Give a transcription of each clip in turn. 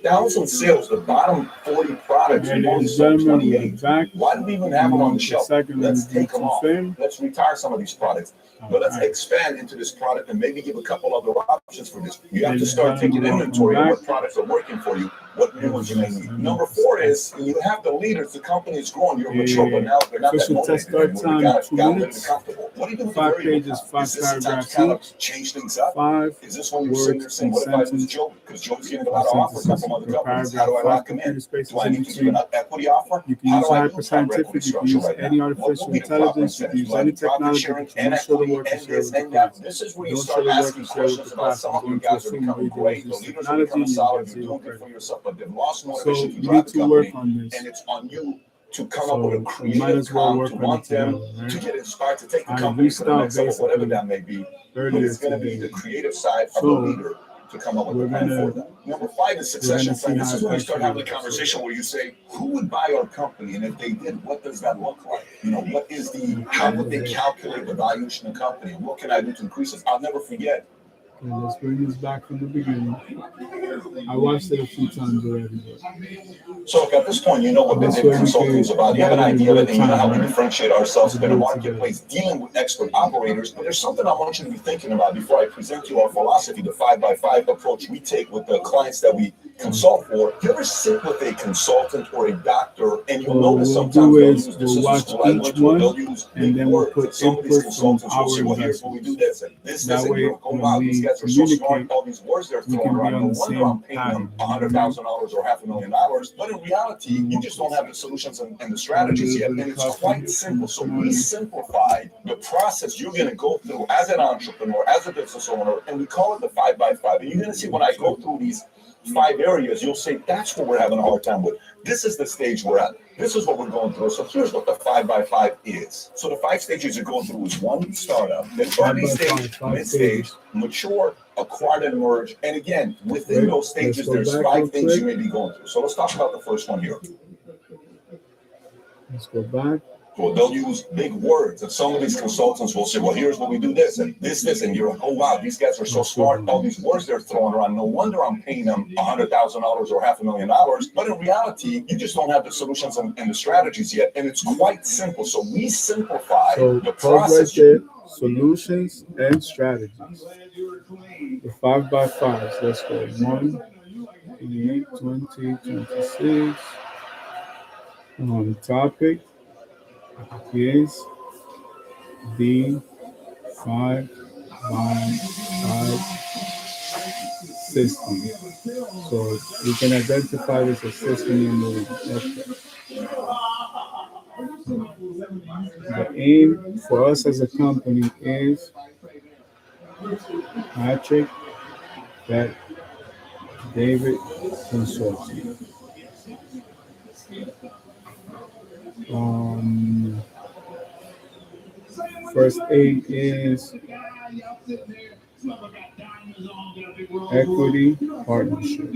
1,000 sales, the bottom 40 products, we've only Ladies and sold gentlemen, we are 28. back. Why do we even have them on the The shelf? second Let's review take them to off. film. Let's retire some of these products. But let's expand into this product and maybe give a couple other options for this. You have to Ladies and start taking gentlemen, welcome inventory of back. what products are working for you, what new ones you may need. Number 4 is you have the leaders, the company is growing, you're mature, but now they're not that Official test motivated start anymore. You time, got 2 a little bit minutes. comfortable. What do you do with the 5 variable pages, count? 5 Is this the time to paragraphs kind of each. change things up? 5 Is this when you're sitting there words saying, in what if I lose sentence Joe? Because Joe's getting a or lot of offers sentences from other per companies. How paragraph. do I 5 lock them in? computer spaces Do I in need to give an between. equity offer? You can How use do I hyper use our equity scientific, you can structure use right now? any What artificial will be the profit intelligence, you can percentage? use Do I any do profit technology, sharing but you and don't show the equity work and and share this with the and that? class. This is where You you don't show start the work asking and share with questions the about class. some I'm of you going to guys are assume all becoming you do is great. The use leaders are technology becoming and you solid. get You're zero doing good credit. for yourself, but they've lost So motivation to you drive need the to work company, on and this. it's on you to come up with a So you might creative as well calm, work to on it want them together, to right? get inspired to take the I company to reached the out next level, whatever basically that may be. But earlier it's going to be today. the creative side of the So leader to come up with we're a plan for gonna them. Number 5 is we're gonna succession see plan. This how is it where you start actually having a works. So conversation where you say, who would buy our company? And if they did, what does that look like? What is how would they okay. calculate the valuation of the company? What can I do to increase it? I'll never forget. Okay, let's bring this back from the beginning. I watched it a few times already, So look, at this point, you know what but the this David way we Consulting is could about. You have get an it in idea of real it, and you know how time, we right? differentiate We ourselves could in a do it together. marketplace dealing with expert operators. But there's something I want you to be thinking about before I present you our philosophy, the 5x5 approach we take with the clients that we consult for. You ever sit with a consultant or a doctor, and you'll So what notice we'll sometimes do they'll is use, this we'll is the watch school I each went to, one they'll use and big then we'll words. And put some of these input from consultants will our say, well, here's what we do investors. this, and this, That and you're way, like, oh, when wow, these we guys are so smart, communicate, all these words they're we throwing can be around. on No the wonder same I'm paying them pattern. You know what I mean? $100,000 or $500,000. But in reality, you just don't have the solutions and the A strategies little yet. bit And of it's coffee quite from simple. the So we commodity. simplified the process you're going to go through as an entrepreneur, as a business owner, and we call it the 5x5. And you're going to see when I go through these 5 areas, you'll say that's what we're having a hard time with. This is the stage we're at. This is what we're going through. So here's what the 5x5 is. So the 5 stages you're going through is 1, startup, then early stage, 5 mid stage, stages. mature, acquired and merge. And again, within Right? those Let's stages, go there's back 5 real things you quick. may be going through. So let's talk about the first one here. Let's go back. Well, they'll use big words, and some of these consultants will say, well, here's what we do this, and this, and you're like, oh, wow, these guys are so smart, all these words they're throwing around. No wonder I'm paying them $100,000 or $500,000. But in reality, you just don't have the solutions and the strategies yet, and it's quite simple. So we simplify So the pause right process. there. Solutions and strategies. The 5x5s. Let's go. 1, 28, 20, 26. Topic is the 5x5 system. So we can identify this as system number 1. Okay. The aim for us as a company is Patrick that David Consulting. First aid is equity partnership.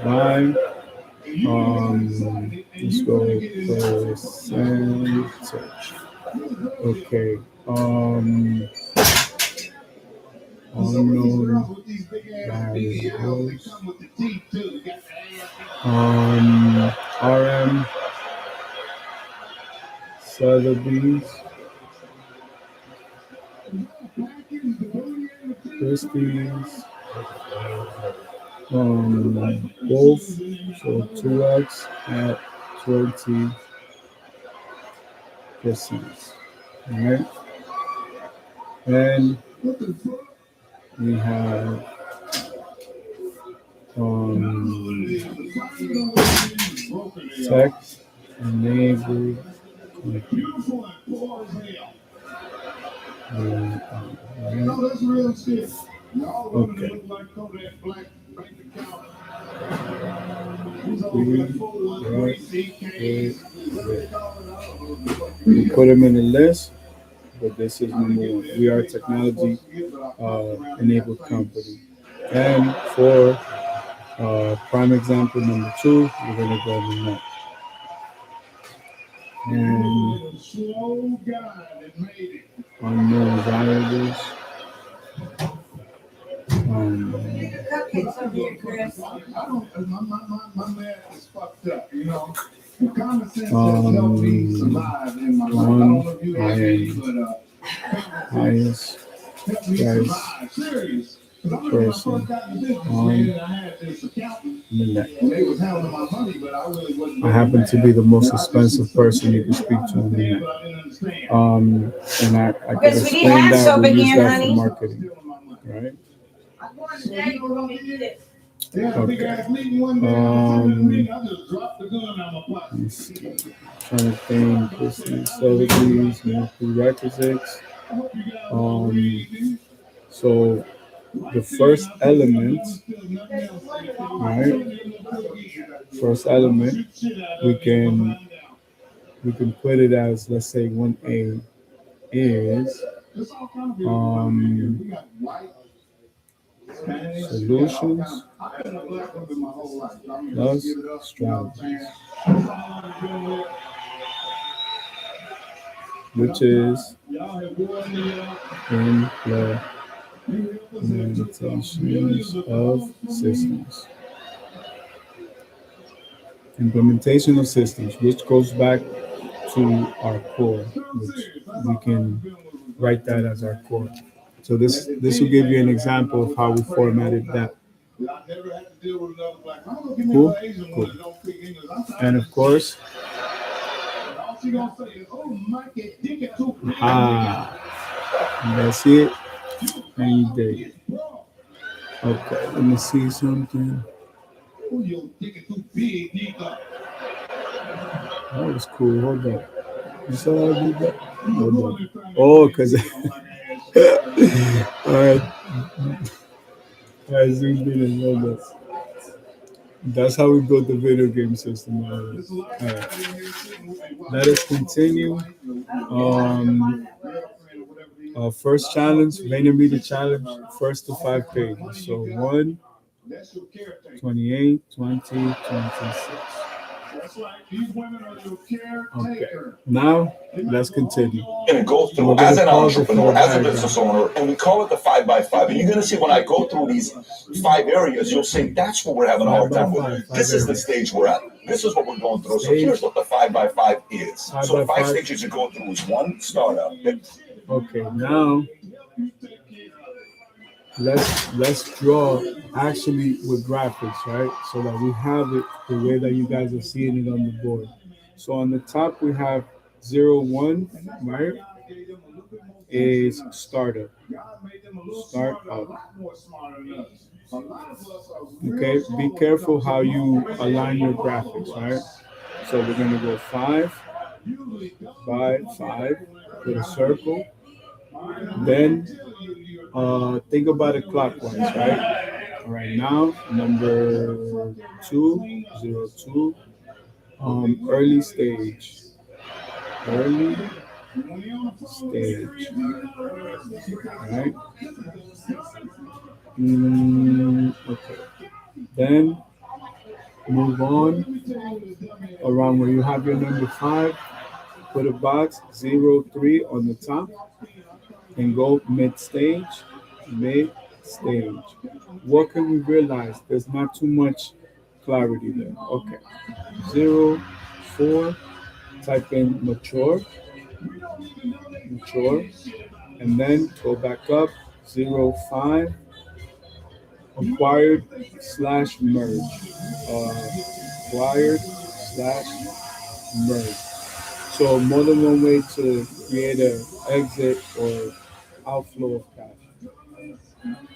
By let's go percentage. Okay. Unknown variables. RM Sotheby's, Christie's, both, so 2x at 20%. Alright. And we have tech enabled okay. We put them in the list, but this is number 1. We are a technology enabled company. And for prime example number 2, we're going to go to next. And unknown variables. Um, Cupcakes over here, Chris. one highest price person on the net. I happen to be the most expensive person you can speak to on the net. And I can Chris, we need explain hand that soap we use again, that for honey. marketing, right? Okay. Let's see. Trying to think. Let's see. Subsidies, more prerequisites. So the first element, right? First element, we can put it as, let's say 1A is solutions plus strategies, which is implementations of systems. Implementation of systems, which goes back to our core, which we can write that as our core. So this will give you an example of how we formatted that. Cool? Cool. And of course, that's it. And you dig it. Okay, let me see something. That was cool. Hold on. You saw how I did that? Hold on. Oh, because all right, I zoomed in and all that. That's how we built the video game system. All right. Let us continue. First challenge, Vayner challenge, first to 5 pages. So 1, 28, 20, 26. Okay. Now let's continue. Going to go through as an entrepreneur, as a business owner, and we call it the 5x5. And you're going to see when I go through these 5 areas, you'll say that's what we're having a hard time with. This is the stage we're at. This is what we're going through. So here's what the 5x5 is. So the 5 stages you go through is 1, startup. Okay, now let's draw actually with graphics, right? So that we have it the way that you guys are seeing it on the board. So on the top we have 0, 1, right? Is startup. Startup. Okay, be careful how you align your graphics, right? So we're gonna go 5 by 5 with a circle. Then think about it clockwise, right? All right, now number 2, 0, 2, early stage. Early stage. Right? Okay. Then move on around where you have your number 5. Put a box 0, 3 on the top and go mid stage. Mid stage. What can we realize? There's not too much clarity there. Okay. 0, 4. Type in mature. Mature. And then go back up. 0, 5. Acquired / merge. Acquired / merge. So more than one way to create an exit or outflow of cash.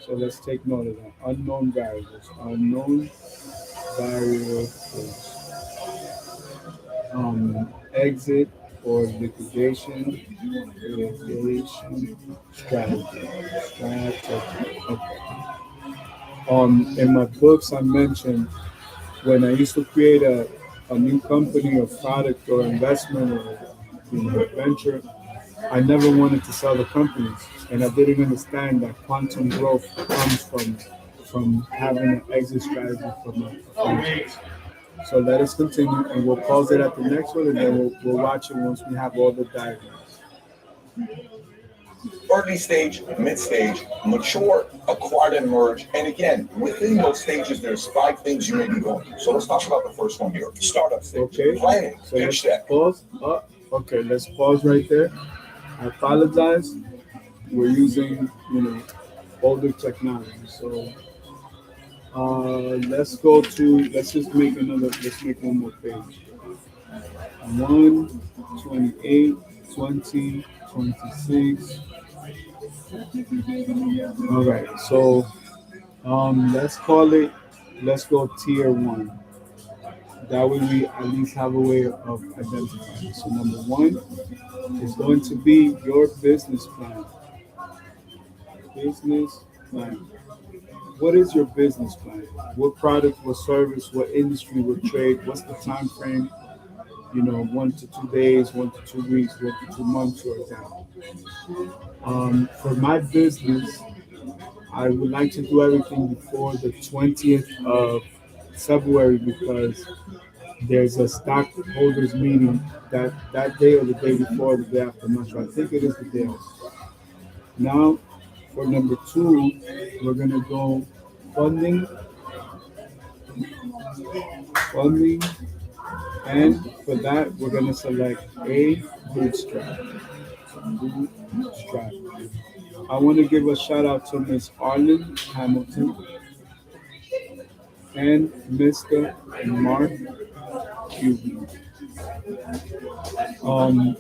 So let's take note of that. Unknown variables. Unknown variables. Exit or liquidation. Liquidation strategy. Strategy. Okay. In my books, I mentioned when I used to create a new company or product or investment or venture, I never wanted to sell the companies, and I didn't understand that quantum growth comes from having an exit strategy from a franchise. So let us continue, and we'll pause it at the next one, and then we'll watch it once we have all the diagrams. early stage, mid stage, mature, acquired, and merge. And again, within those stages, there's 5 things you may be going through. So let's talk about the first one here: startup stage, Okay. planning, So pitch let's deck. pause. Okay, let's pause right there. I apologize. We're using, older technology. So let's just let's make one more page. 1, 28, 20, 26. All right. So let's go tier one. That way we at least have a way of identifying. So number one is going to be your business plan. Business plan. What is your business plan? What product, what service, what industry, what trade, what's the time frame? 1 to 2 days, 1 to 2 weeks, 1 to 2 months, for example. For my business, I would like to do everything before the 20th of February because there's a stockholders meeting that day or the day before, or the day after. I'm not sure. I think it is the day after. Now, for number two, we're gonna go funding, funding, and for that we're gonna select a bootstrap. Bootstrap. I want to give a shout out to Miss Arlen Hamilton and Mr. Mark Cuban. Um,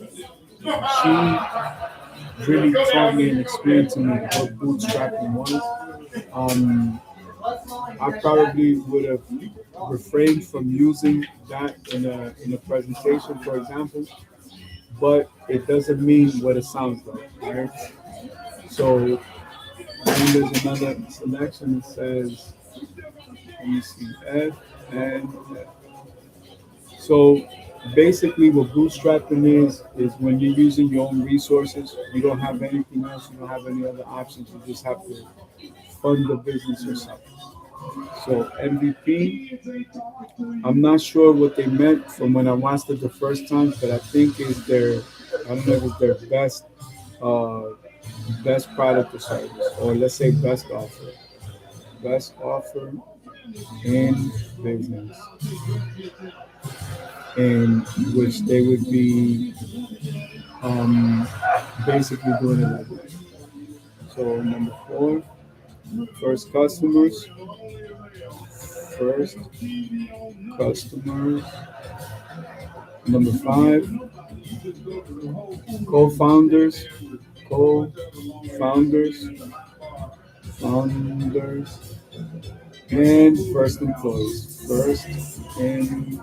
she really taught me and explained to me what bootstrapping was. I probably would have refrained from using that in a presentation, for example, but it doesn't mean what it sounds like, right? So then there's another selection that says ECF and F. So basically what bootstrapping is when you're using your own resources, you don't have anything else, you don't have any other options, you just have to fund the business yourself. So MVP, I'm not sure what they meant from when I watched it the first time, but I think is their, I don't know if it's their uh, best product or service, or let's say best offer in business, in which they would be basically doing it like that. So number four, first customers, first customers. Number five, co-founders, co-founders, founders, and first employees. First employees.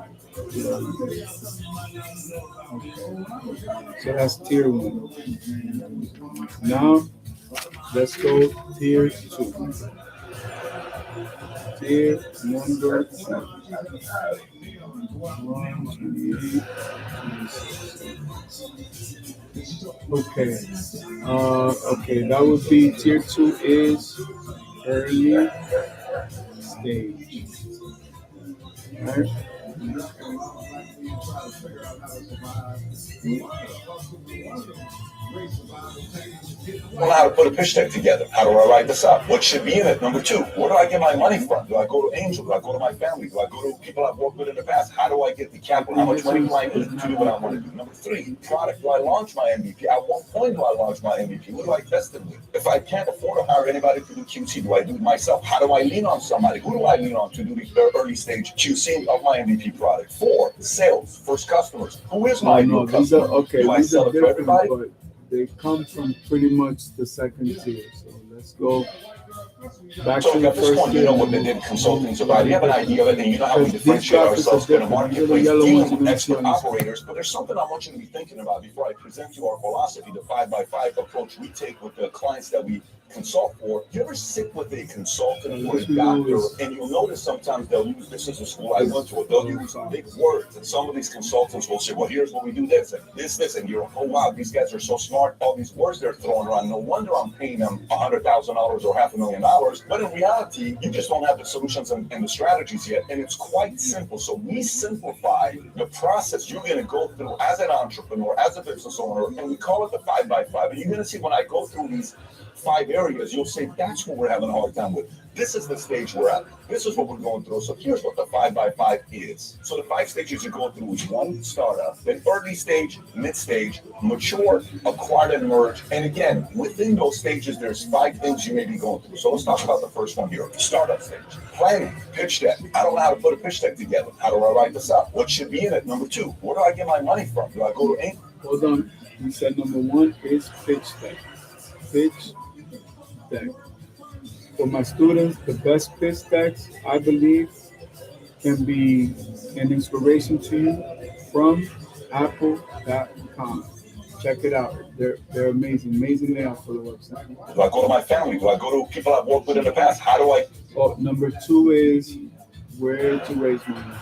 Okay. So that's tier one. Now let's go tier two. Tier number two. 128. Okay. Okay, that would be tier two is early stage. Right? Well, how to put a pitch deck together. How do I write this up? What should be in it? Number two, where do I get my money from? Do I go to Angel? Do I go to my family? Do I go to people I've worked with in the past? How do I get the capital? How much money do I need to do what I want to do? Number three, product. Do I launch my MVP? At what point do I launch my MVP? What do I test it with? If I can't afford to hire anybody to do QC, do I do it myself? How do I lean on somebody? Who do I lean on to do the early stage QC of my MVP product? Four, sales, first customers. Who is my new customer? Okay, do I these sell are it to different, everybody? but they come from pretty much the second tier. So let's go back So to the at this first point, you tier. know what they did consulting's about. You have an idea of it, and you know how we Because these differentiate graphics are ourselves in the different. These are the marketplace, yellow ones dealing you're with going to see expert on the screen. operators. But there's something I want you to be thinking about before I present you our philosophy, the 5x5 approach we take with the clients that we consult for. You ever sit with a consultant or a Yes, we doctor, always- and you'll notice sometimes they'll use, this is a school I went to, they'll use big words, and some of these consultants will say, well, here's what we do this, and this, and you're, oh wow, these guys are so smart, all these words they're throwing around, no wonder I'm paying them $100,000 or $500,000. But in reality, you just don't have the solutions and the strategies yet, and it's quite simple. So we simplify the process you're going to go through as an entrepreneur, as a business owner, and we call it the 5x5. And you're going to see when I go through these 5 areas, you'll say that's what we're having a hard time with. This is the stage we're at. This is what we're going through. So here's what the 5x5 is. So the 5 stages you're going through is 1, startup, then early stage, mid stage, mature, acquired, and merge. And again, within those stages, there's 5 things you may be going through. So let's talk about the first one here. Startup stage. Planning, pitch deck. I don't know how to put a pitch deck together. How do I write this up? What should be in it? Number 2, where do I get my money from? Do I go to Inc? Hold on. You said number 1 is pitch deck. Pitch deck. For my students, the best pitch decks, I believe, can be an inspiration to you from apple.com. Check it out. They're amazing. Amazing layout for the website. Do I go to my family? Do I go to people I've worked with in the past? How do I? Oh, number 2 is where to raise money.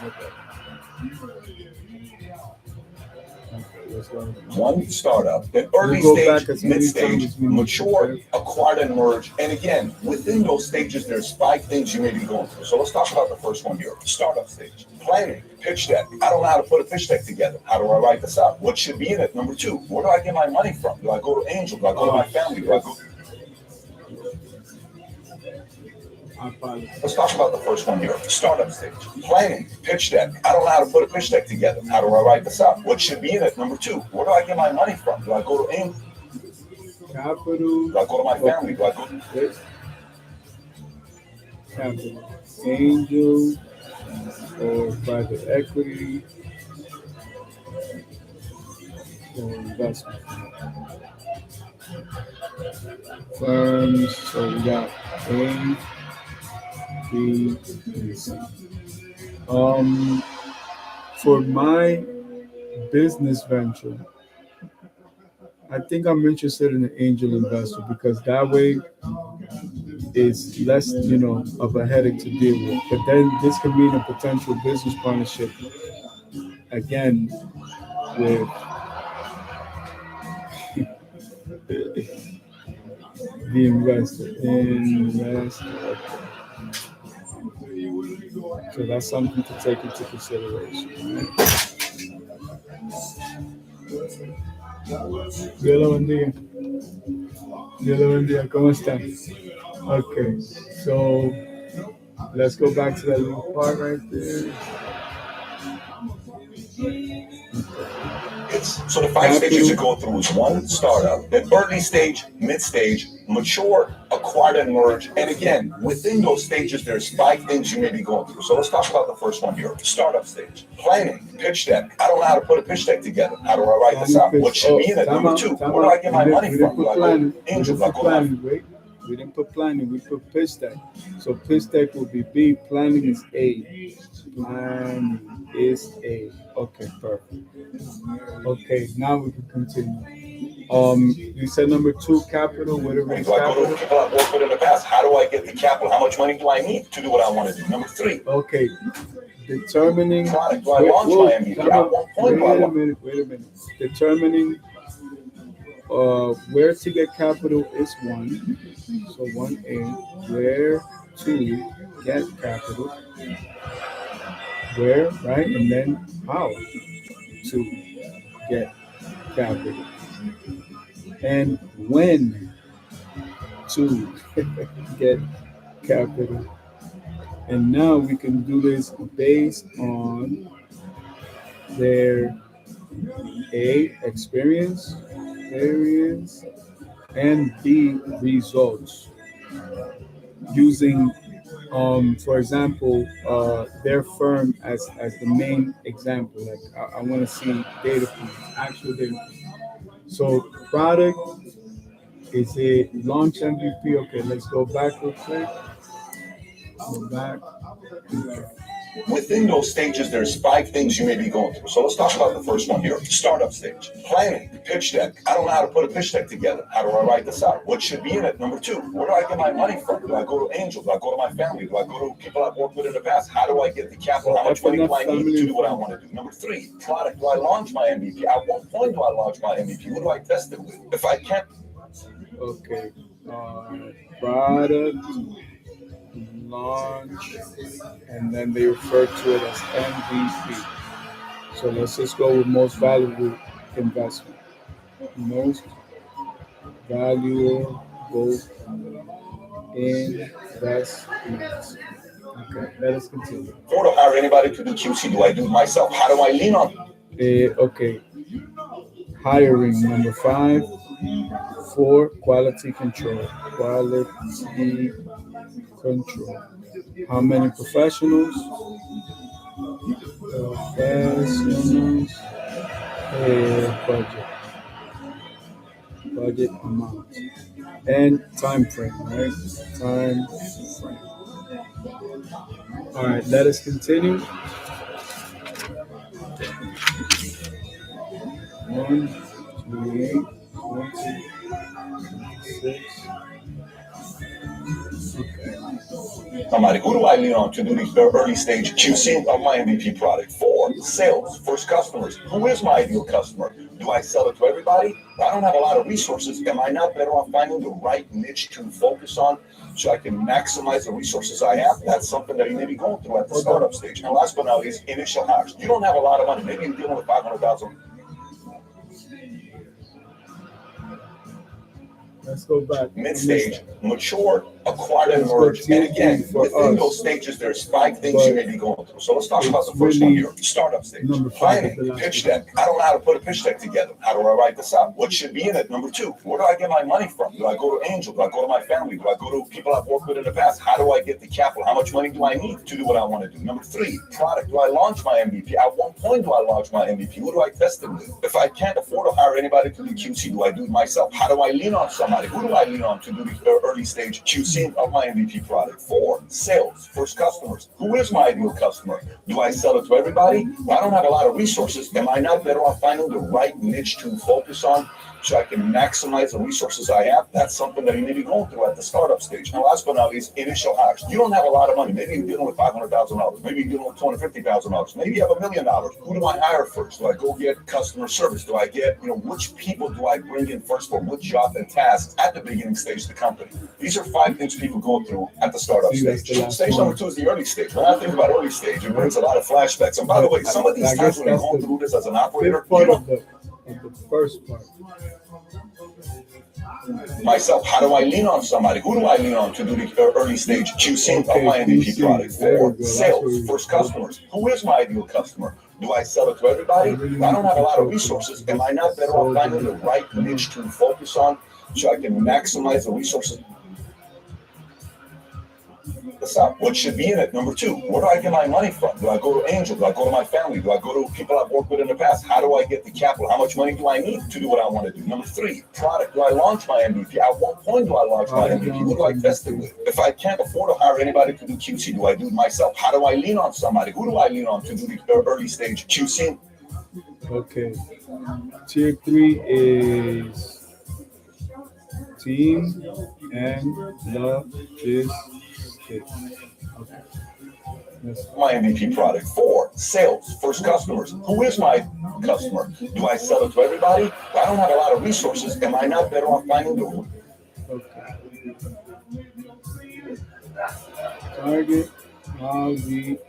Okay, let's go. 1, startup, then early We'll go back stage, as many mid stage, times as we need mature, to. acquired, and merge. And again, within those stages, there's 5 things you may be going through. So let's talk about the first one here. Startup stage. Planning, pitch deck. I don't know how to put a pitch deck together. How do I write this up? What should be in it? Number 2, where do I get my money from? Do I go to Angel? Do I go to my family? Do I go? Let's talk about the first one here. Startup stage. Planning, pitch deck. I don't know how to put a pitch deck together. How do I write this up? What should be in it? Number 2, where do I get my money from? Do I go to Angel? Capital. Do I go to my family? Do I go? Capital. Angel or private equity or investment firms. So we got A, B, and C. For my business venture, I think I'm interested in an angel investor because that way it's less, of a headache to deal with. But then this could mean a potential business partnership again with the investor. So that's something to take into consideration. Right? Dios lo bendiga. Dios lo bendiga. ¿Cómo están? Okay, so let's go back to that little part right there. So the 5 stages you go through is 1, startup, then early stage, mid stage, mature, acquired, and merge. And again, within those stages, there's 5 things you may be going through. So let's talk about the first one here. Startup stage. Planning, pitch deck. I don't know how to put a pitch deck together. How do I write this up? What should be in it? Number 2, where do I get my money from? Do I go to Angel? Do I go to my... We didn't put planning, we put pitch deck. So pitch deck will be B, planning is A. Planning is A. Okay, perfect. Okay, now we can continue. You said number 2, capital. Where to raise Do I go capital? to people I've worked with in the past? How do I get the capital? How much money do I need to do what I want to do? Number 3, Okay, determining. product. Do I launch my MVP? At what point do I launch? Wait a minute. Determining where to get capital is 1. So 1A, where to get capital. Where, right? And then how to get capital. And when to get capital. And now we can do this based on their A, experience, and B, results. Using, for example, their firm as the main example. Like I want to see data points, actual data points. So product, is it launch MVP? Okay, let's go back real quick. Go back. Okay. Within those stages, there's 5 things you may be going through. So let's talk about the first one here. Startup stage. Planning, pitch deck. I don't know how to put a pitch deck together. How do I write this out? What should be in it? Number 2, where do I get my money from? Do I go to Angel? Do I go to my family? Do I go to people I've worked with in the past? How do I get the capital? How much money do I need to do what I want to do? Number 3, product. Do I launch my MVP? At what point do I launch my MVP? Who do I test it with? If I can't. Okay. Product, launch, and then they refer to it as MVP. So let's just go with most valuable investment. Most valuable investments. Okay, let us continue. Or to hire anybody to do QC, do I do it myself? How do I lean on? Okay. Hiring, number 5. 4, quality control. Quality control. How many professionals? Professionals. Budget. Budget amount. And time frame, right? Time frame. All right, let us continue. 1, 2, 20, 6. Okay. Somebody, who do I lean on to do the early stage QC of my MVP product? 4, sales, first customers. Who is my ideal customer? Do I sell it to everybody? I don't have a lot of resources. Am I not better off finding the right niche to focus on so I can maximize the resources I have? That's something that you may be going through at the startup stage. And last but not least, initial hires. You don't have a lot of money. Maybe you're dealing with 500,000. Let's go back. Mid-stage, mature, acquired, and merge. And again, within those stages, there's 5 things you may be going through. So let's talk about the first one here. Startup stage. Planning, pitch deck. I don't know how to put a pitch deck together. How do I write this out? What should be in it? Number 2, where do I get my money from? Do I go to Angel? Do I go to my family? Do I go to people I've worked with in the past? How do I get the capital? How much money do I need to do what I want to do? Number 3, product. Do I launch my MVP? At what point do I launch my MVP? Who do I test it with? If I can't afford to hire anybody to do QC, do I do it myself? How do I lean on somebody? Who do I lean on to do the early stage QC of my MVP product? 4, sales, first customers. Who is my ideal customer? Do I sell it to everybody? I don't have a lot of resources. Am I not better off finding the right niche to focus on so I can maximize the resources I have? That's something that you may be going through at the startup stage. And last but not least, initial hires. You don't have a lot of money. Maybe you're dealing with $500,000. Maybe you're dealing with $250,000. Maybe you have $1 million. Who do I hire first? Do I go get customer service? Do I get, which people do I bring in first for which job and tasks at the beginning stage of the company? These are 5 things people go through at the startup stage. Stage number 2 is the early stage. When I think about early stage, it brings a lot of flashbacks. And by the way, some of these times when you're going through this as an operator, you don't. The first part. Myself, how do I lean on somebody? Who do I lean on to do the early stage QC of my MVP product? 4, sales, first customers. Who is my ideal customer? Do I sell it to everybody? I don't have a lot of resources. Am I not better off finding the right niche to focus on so I can maximize the resources? That's not what should be in it. Number 2, where do I get my money from? Do I go to Angel? Do I go to my family? Do I go to people I've worked with in the past? How do I get the capital? How much money do I need to do what I want to do? Number 3, product. Do I launch my MVP? At what point do I launch my MVP? Who do I test it with? If I can't afford to hire anybody to do QC, do I do it myself? How do I lean on somebody? Who do I lean on to do the early stage QC? Okay. Tier 3 is team and logistics. Okay. My MVP product. 4, sales, first customers. Who is my customer? Do I sell it to everybody? I don't have a lot of resources. Am I not better off finding the target audience?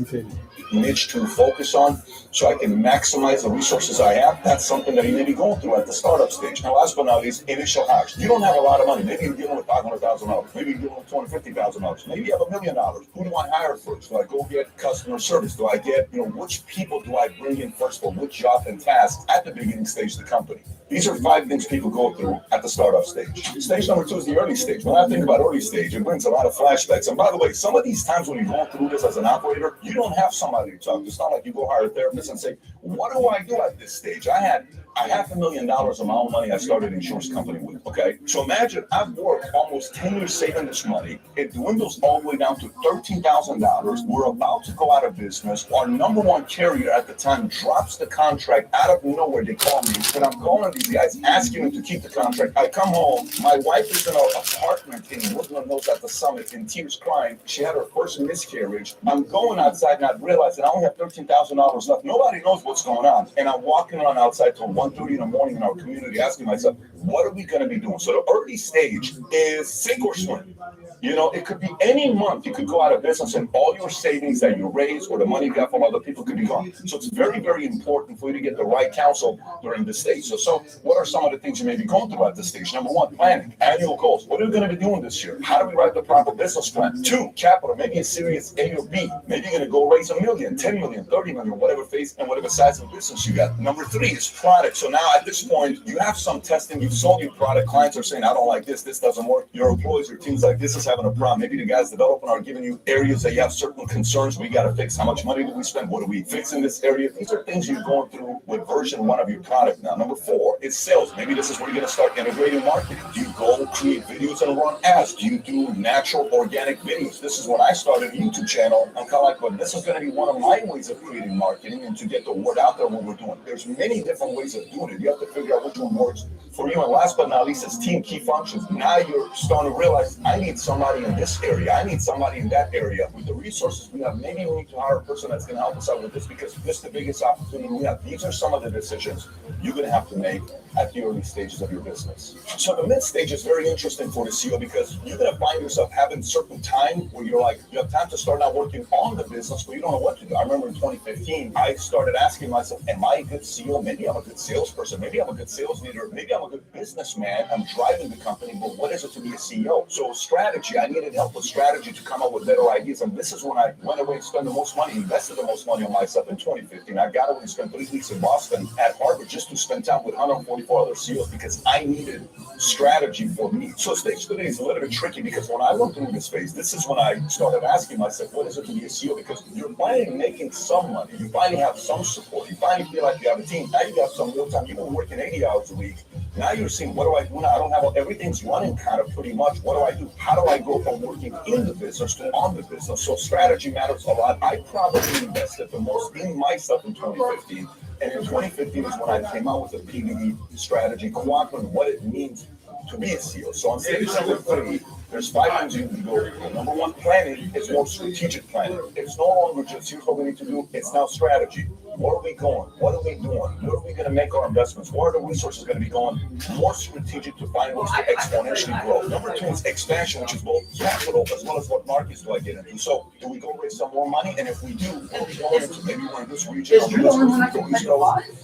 Okay. Niche to focus on so I can maximize the resources I have? That's something that you may be going through at the startup stage. Now, last but not least, initial hires. You don't have a lot of money. Maybe you're dealing with $500,000. Maybe you're dealing with $250,000. Maybe you have $1 million. Who do I hire first? Do I go get customer service? Do I get, which people do I bring in first for which job and tasks at the beginning stage of the company? These are 5 things people go through at the startup stage. Stage number 2 is the early stage. When I think about early stage, it brings a lot of flashbacks. And by the way, some of these times when you're going through this as an operator, you don't have somebody to talk to. It's not like you go hire a therapist and say, what do I do at this stage? I had I $500,000 of my own money I started an insurance company with, okay? So imagine I've worked almost 10 years saving this money. It dwindles all the way down to $13,000. We're about to go out of business. Our number one carrier at the time drops the contract out of nowhere. They call me, and I'm calling these guys asking them to keep the contract. I come home. My wife is in our apartment in Woodland Hills at the Summit in tears crying. She had her first miscarriage. I'm going outside and I realize that I only have $13,000 left. Nobody knows what's going on. And I'm walking around outside till 1:30 in the morning in our community asking myself, what are we going to be doing? So the early stage is sink or swim. You know, it could be any month you could go out of business and all your savings that you raise or the money you got from other people could be gone. So it's very, very important for you to get the right counsel during this stage. So what are some of the things you may be going through at this stage? Number one, planning, annual goals. What are we going to be doing this year? How do we write the proper business plan? Two, capital, maybe a series A or B. Maybe you're going to go raise $1 million, 10 million, 30 million, whatever phase and whatever size of business you got. Number three is product. So now at this point, you have some testing, you've sold your product. Clients are saying, I don't like this doesn't work. Your employees, your team's like, this is having a problem. Maybe the guys developing are giving you areas that you have certain concerns we got to fix. How much money do we spend? What do we fix in this area? These are things you're going through with version one of your product now. Number four is sales. Maybe this is where you're going to start integrating marketing. Do you go create videos and run ads? Do you do natural organic videos? This is when I started a YouTube channel. I'm kind of like, well, this is going to be one of my ways of creating marketing and to get the word out there what we're doing. There's many different ways of doing it. You have to figure out which one works for you. And last but not least is team key functions. Now you're starting to realize I need somebody in this area. I need somebody in that area. With the resources we have, maybe we need to hire a person that's going to help us out with this because this is the biggest opportunity we have. These are some of the decisions you're going to have to make at the early stages of your business. So the mid stage is very interesting for the CEO because you're going to find yourself having certain time where you're like, you have time to start out working on the business, but you don't know what to do. I remember in 2015, I started asking myself, am I a good CEO? Maybe I'm a good salesperson. Maybe I'm a good sales leader. Maybe I'm a good businessman. I'm driving the company, but what is it to be a CEO? So strategy, I needed help with strategy to come up with better ideas. And this is when I went away and spent the most money, invested the most money on myself in 2015. I got away and spent 3 weeks in Boston at Harvard just to spend time with 144 other CEOs because I needed strategy for me. So stage 3 is a little bit tricky because when I went through this phase, this is when I started asking myself, what is it to be a CEO? Because you're finally making some money. You finally have some support. You finally feel like you have a team. Now you got some real time. You've been working 80 hours a week. Now you're seeing, what do I do now? I don't have, everything's running kind of pretty much. What do I do? How do I go from working in the business to on the business? So strategy matters a lot. I probably invested the most in myself in 2015. And in 2015 is when I came out with a PVD strategy, quantum, what it means to be a CEO. So on stage number 3, there's 5 things you can go through. Number 1, planning is more strategic planning. It's no longer just here's what we need to do. It's now strategy. Where are we going? What are we doing? Where are we going to make our investments? Where are the resources going to be going? More strategic to find ways to exponentially grow. Number 2 is expansion, which is both capital as well as what markets do I get into. So do we go raise some more money? And if we do, where are we going into? Maybe we're in this region.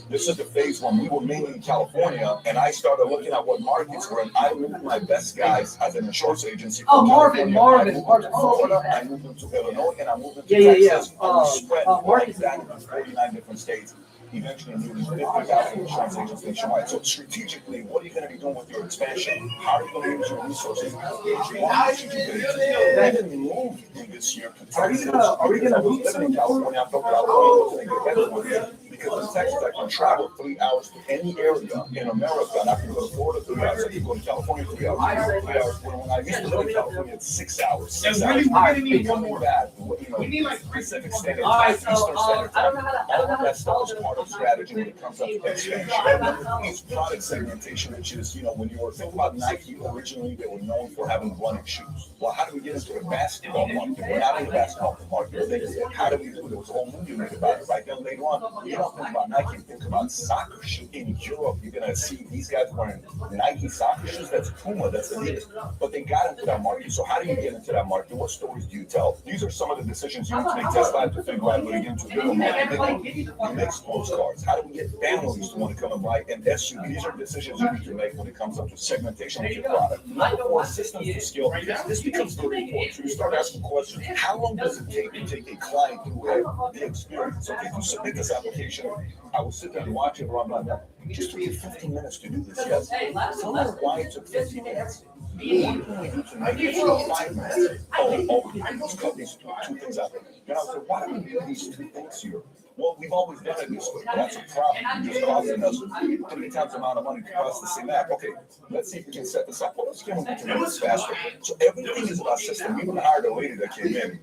This is the phase when we were mainly in California, and I started looking at what markets were in. I moved my best guys as an insurance agency. Marvin. I moved them to Illinois, and I moved them to Texas. And we spread like that in 49 different states. Eventually moving 50,000 insurance agents nationwide. So strategically, what are you going to be doing with your expansion? How are you going to use your resources? I didn't move in this year to Texas. Are we going to move living in California? I felt California was going to get better. Because in Texas, I can travel 3 hours to any area in America, and I can go to Florida 3 hours. I can go to California 3 hours. 3 hours. When I used to live in California, it's 6 hours. 6 hours. We're gonna need one more. Bad, we need like Pacific Standard Time, Eastern Standard Time. All of that stuff is part of strategy when it comes up to expansion. It's product segmentation, which is, when you were thinking about Nike, originally they were known for having running shoes. Well, how do we get into the basketball market? We're not in the basketball market. How do we do it? There was a whole movie made about it. Right then later on, you don't think about Nike, you think about soccer shoes. In Europe, you're going to see these guys wearing Nike soccer shoes. That's Puma, that's Adidas. But they got into that market. So how do you get into that market? What stories do you tell? These are some of the decisions you need to make. Test live to figure out how to get into a bigger market. You mix postcards. How do we get families to want to come and buy an SUV? These are decisions you need to make when it comes up to segmentation of your product. Number 4, systems to scale. This becomes very important. So you start asking questions. How long does it take to take a client through the experience? Okay, to submit this application, I will sit there and watch it run like that. It just took you 15 minutes to do this, yes? Tell me why it took 15 minutes. What can we do to make it 5 minutes? I just cut these two things out. Then I said, why do we do these 2 things here? Well, we've always done it this way. That's a problem. It's costing us 3 times the amount of money to process the same app. Okay, let's see if we can set this up. Well, let's get them to do this faster. So everything is about system. We even hired a lady that came in.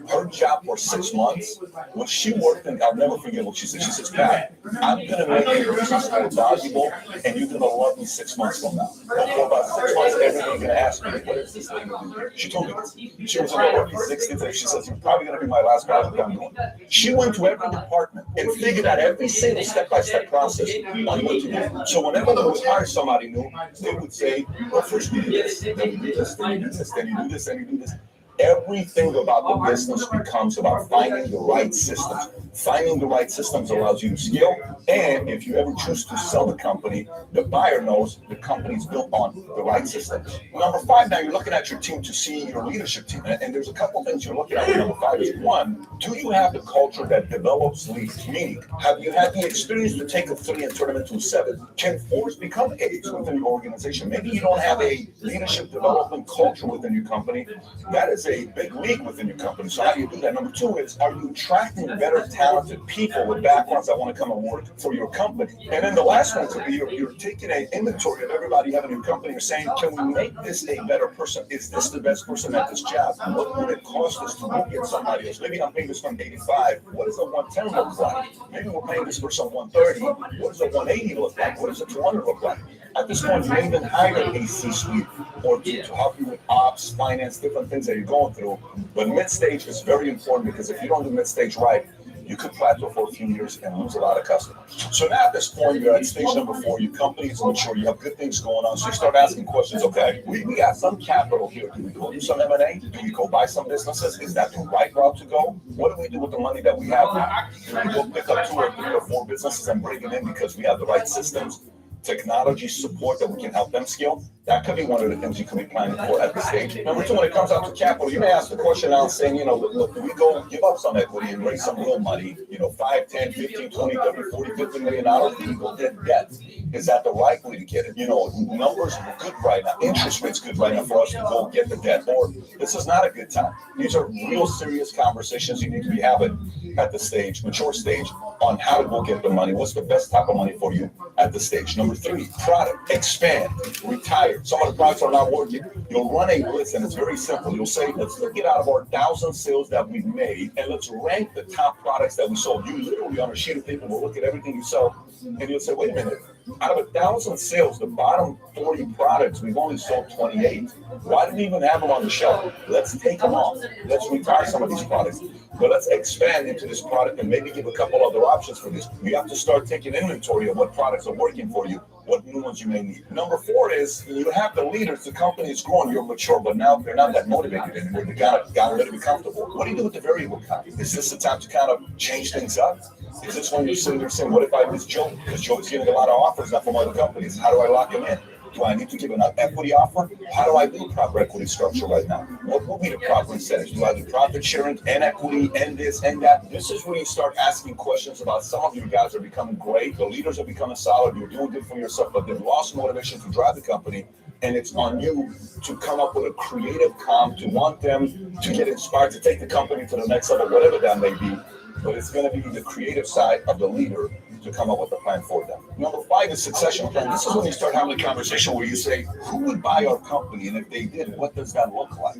Her job for 6 months, when she worked in, I'll never forget what she said. She says, Pat, I'm going to make your business more valuable, and you're going to love me 6 months from now. But for about 6 months, everybody's going to ask me, what is this thing? She told me this. She was only working 6 days. She says, you're probably going to be my last project I'm doing. She went to every department and figured out every single step-by-step process on what to do. So whenever we would hire somebody new, they would say, well, first we do this, then we do this, then you do this, then you do this, then you do this. Everything about the business becomes about finding the right systems. Finding the right systems allows you to scale. And if you ever choose to sell the company, the buyer knows the company's built on the right systems. Number 5, now you're looking at your team to see your leadership team. And there's a couple things you're looking at with number 5 is 1, do you have the culture that develops leaders? Meaning, have you had the experience to take a 3 and turn them into a 7? Can 4s become 8s within your organization? Maybe you don't have a leadership development culture within your company. That is a big league within your company. So how do you do that? Number 2 is, are you attracting better talented people with backgrounds that want to come and work for your company? And then the last one could be you're taking an inventory of everybody you have in your company. You're saying, can we make this a better person? Is this the best person at this job? What would it cost us to go get somebody else? Maybe I'm paying this from 85. What does a 110 look like? Maybe we're paying this person 130. What does a 180 look like? What does a 200 look like? At this point, you may even hire a C-suite or to help you with ops, finance, different things that you're going through. But mid-stage is very important because if you don't do mid-stage right, you could plateau for a few years and lose a lot of customers. So now at this point, you're at stage number 4. Your company is mature. You have good things going on. So you start asking questions. Okay, we got some capital here. Do we go do some M&A? Do we go buy some businesses? Is that the right route to go? What do we do with the money that we have now? Do we go pick up 2 or 3 or 4 businesses and bring them in because we have the right systems, technology support that we can help them scale? That could be one of the things you can be planning for at this stage. Number 2, when it comes out to capital, you may ask the question now saying, look, do we go give up some equity and raise some real money, 5, 10, 15, 20, 30, 40, $50 million? Do we go get debt? Is that the right way to get it? Numbers are good right now. Interest rates good right now for us to go get the debt. Or this is not a good time. These are real serious conversations you need to be having at the stage, mature stage, on how to go get the money. What's the best type of money for you at the stage? Number 3, product, expand, retire. Some of the products are not working. You'll run a list, and it's very simple. You'll say, let's look at out of our 1,000 sales that we've made, and let's rank the top products that we sold. You literally on a sheet of paper will look at everything you sell, and you'll say, wait a minute. Out of 1,000 sales, the bottom 40 products, we've only sold 28. Why do we even have them on the shelf? Let's take them off. Let's retire some of these products. But let's expand into this product and maybe give a couple other options for this. You have to start taking inventory of what products are working for you, what new ones you may need. Number 4 is you have the leaders, the company is growing, you're mature, but now they're not that motivated anymore. They got a little bit comfortable. What do you do with the variable comp? Is this the time to kind of change things up? Is this when you're sitting there saying, what if I miss Joe? Because Joe's getting a lot of offers now from other companies. How do I lock him in? Do I need to give an equity offer? How do I do a proper equity structure right now? What will be the proper incentives? Do I do profit sharing and equity and this and that? This is where you start asking questions about some of you guys are becoming great. The leaders are becoming solid. You're doing good for yourself, but they've lost motivation to drive the company. And it's on you to come up with a creative comp to want them to get inspired to take the company to the next level, whatever that may be. But it's going to be the creative side of the leader to come up with a plan for them. Number 5 is succession plan. This is when you start having a conversation where you say, who would buy our company? And if they did, what does that look like?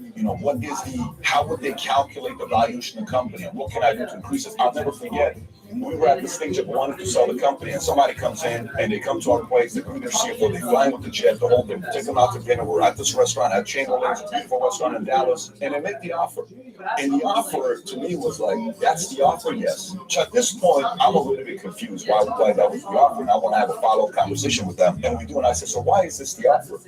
How would they calculate the valuation of the company? And what can I do to increase it? I'll never forget. We were at the stage of wanting to sell the company, and somebody comes in and they come to our place, they bring their CFO, they fly in with the jet, the whole thing, take them out to dinner. We're at this restaurant at Chamberlain's, a beautiful restaurant in Dallas, and they make the offer. And the offer to me was like, that's the offer, yes. So at this point, I'm a little bit confused why that was the offer, and I want to have a follow-up conversation with them. And we do, and I said, so why is this the offer?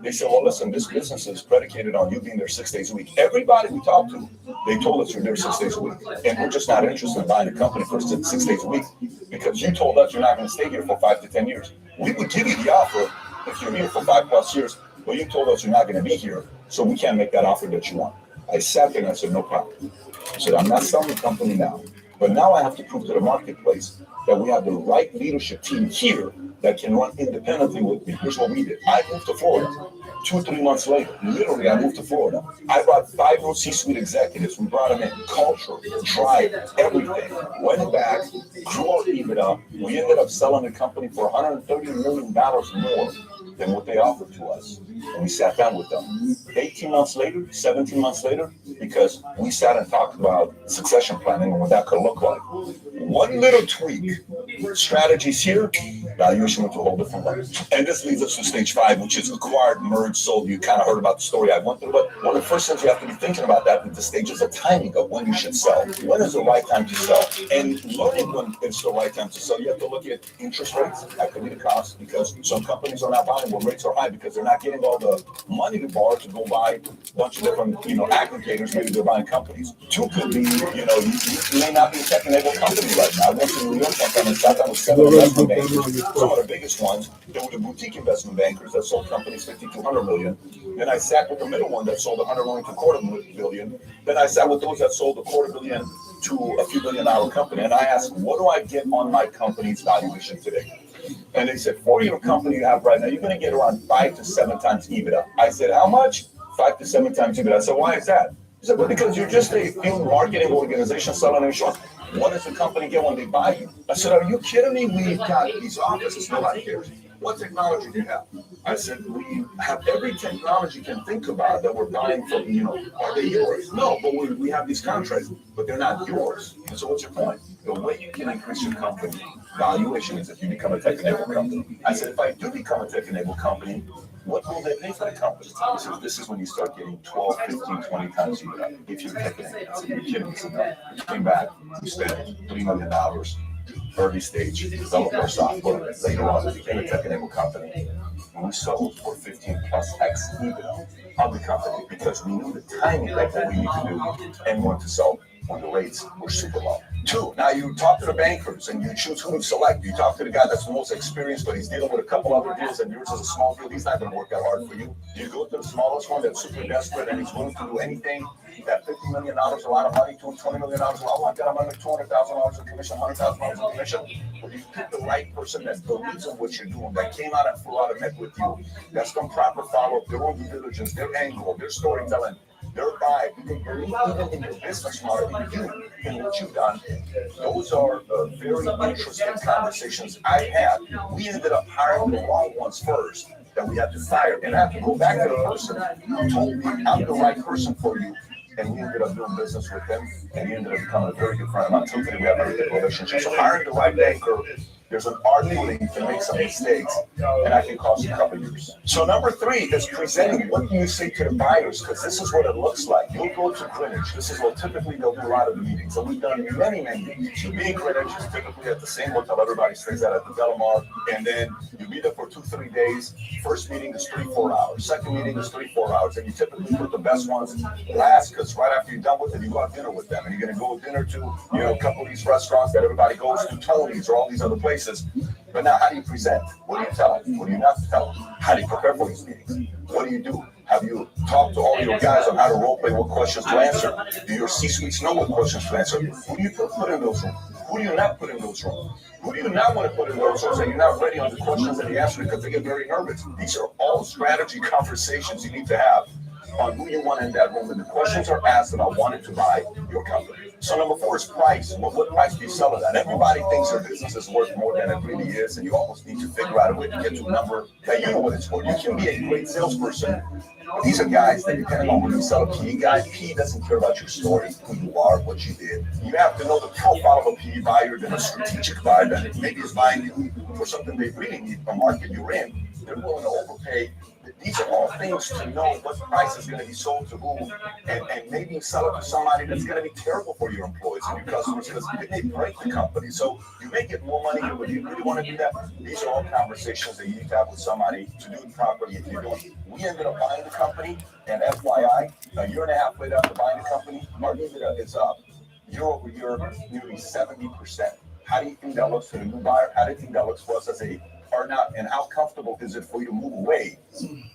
They said, well, listen, this business is predicated on you being there 6 days a week. Everybody we talked to, they told us you're there 6 days a week, and we're just not interested in buying a company for 6 days a week because you told us you're not going to stay here for 5 to 10 years. We would give you the offer if you're here for 5+ years, but you told us you're not going to be here, so we can't make that offer that you want. I sat there and I said, no problem. I said, I'm not selling the company now, but now I have to prove to the marketplace that we have the right leadership team here that can run independently with me. Here's what we did. I moved to Florida. 2 or 3 months later, literally, I moved to Florida. I brought 5 new C-suite executives. We brought them in, culture, tribe, everything. Went back, grew our EBITDA. We ended up selling the company for $130 million more than what they offered to us. And we sat down with them. 18 months later, 17 months later, because we sat and talked about succession planning and what that could look like. One little tweak, strategies here, valuation went to a whole different level. And this leads us to stage 5, which is acquired, merged, sold. You kind of heard about the story I went through, but one of the first things you have to be thinking about that at the stage is the timing of when you should sell. When is the right time to sell? And learning when it's the right time to sell, you have to look at interest rates, equity costs, because some companies are not buying when rates are high because they're not getting all the money to borrow to go buy a bunch of different, aggregators. Maybe they're buying companies. 2 could be, you may not be a tech-enabled company right now. I went to New York one time and sat down with 7 investment bankers. Some of the biggest ones, they were the boutique investment bankers that sold companies 50 to 100 million. Then I sat with the middle one that sold 100 million to $250 million. Then I sat with those that sold $250 million to a few $1 billion company. And I asked, what do I get on my company's valuation today? And they said, for your company you have right now, you're going to get around 5 to 7 times EBITDA. I said, how much? 5 to 7 times EBITDA. I said, why is that? He said, well, because you're just a field marketing organization selling insurance. What does the company get when they buy you? I said, are you kidding me? We've got these offices. Nobody cares. What technology do you have? I said, we have every technology you can think about that we're buying from, are they yours? No, but we have these contracts, but they're not yours. And so what's your point? The way you can increase your company valuation is if you become a tech-enabled company. I said, if I do become a tech-enabled company, what will they pay for the company? He said, this is when you start getting 12, 15, 20 times EBITDA if you're tech-enabled. I said, you're kidding me. He said, no. We came back, we spent $3 million. Early stage, developed our software. Later on, we became a tech-enabled company. And we sold for 15 plus X EBITDA of the company because we knew the timing of what we need to do and wanted to sell when the rates were super low. 2, now you talk to the bankers and you choose who to select. You talk to the guy that's the most experienced, but he's dealing with a couple other deals and yours is a small deal. He's not going to work that hard for you. You go to the smallest one that's super desperate and he's willing to do anything. That $50 million, a lot of money, to him, $20 million, well, I got him under $200,000 in commission, $100,000 in commission. But you pick the right person that believes in what you're doing, that came out and flew out and met with you, that's done proper follow-up, their own due diligence, their angle, their storytelling, their vibe, they believe even in your business model, you and what you've done. Those are very interesting conversations I had. We ended up hiring the wrong ones first that we had to fire, and I have to go back to the person who told me I'm the right person for you. And we ended up doing business with them, and he ended up becoming a very good friend of mine. Today we have a very good relationship. So hiring the right banker, there's an art to it. You can make some mistakes, and that can cost you a couple of years. So number 3 is presenting. What do you say to the buyers? Because this is what it looks like. You'll go to Greenwich. This is what typically they'll do a lot of the meetings. And we've done many meetings. You'll be in Greenwich. It's typically at the same hotel everybody stays at the Belmar. And then you'll be there for 2-3 days. First meeting is 3-4 hours. Second meeting is 3-4 hours. And you typically put the best ones last, because right after you're done with it, you go out dinner with them. And you're going to go dinner to, a couple of these restaurants that everybody goes to, Tony's or all these other places. But now, how do you present? What do you tell them? What do you not tell them? How do you prepare for these meetings? What do you do? Have you talked to all your guys on how to role play, what questions to answer? Do your C-suites know what questions to answer? Who do you put in those rooms? Who do you not put in those rooms? Who do you not want to put in those rooms that you're not ready on the questions that they answer because they get very nervous? These are all strategy conversations you need to have on who you want in that room. And the questions are asked about wanting to buy your company. So number 4 is price. What price do you sell it at? Everybody thinks their business is worth more than it really is, and you almost need to figure out a way to get to a number that you know what it's worth. You can be a great salesperson. These are guys that, depending on when you sell a PE guy, PE doesn't care about your story, who you are, what you did. You have to know the profile of a PE buyer than a strategic buyer that maybe is buying you for something they really need, a market you're in. They're willing to overpay. These are all things to know what price is going to be sold to who, and maybe sell it to somebody that's going to be terrible for your employees and your customers because it may break the company. So you may get more money, but do you really want to do that? These are all conversations that you need to have with somebody to do it properly if you're doing it. We ended up buying the company, and FYI, a year and a half later after buying the company, our EBITDA is up year over year, nearly 70%. How do you think that looks for the new buyer? How do you think that looks for us as a are not, and how comfortable is it for you to move away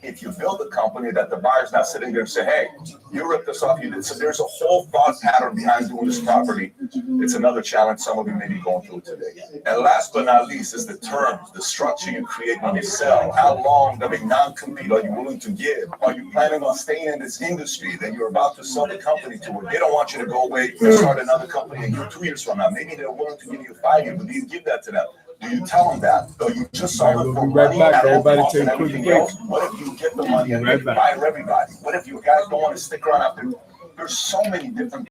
if you build a company that the buyer's not sitting there and say, hey, you ripped us off, you did. So there's a whole thought pattern behind doing this property. It's another challenge some of you may be going through today. And last but not least is the terms, the structure you create when you sell. How long of a non-compete are you willing to give? Are you planning on staying in this industry that you're about to sell the company to, where they don't want you to go away and start another company and 2 years from now? Maybe they're willing to give you 5 years, but do you give that to them? Do you tell them that? Or you just sold it for We'll be right money back. and Everybody off take and a quick everything break. else? What if you get the money and Right you back. fire everybody? What if you guys don't want to stick around after? There's so many different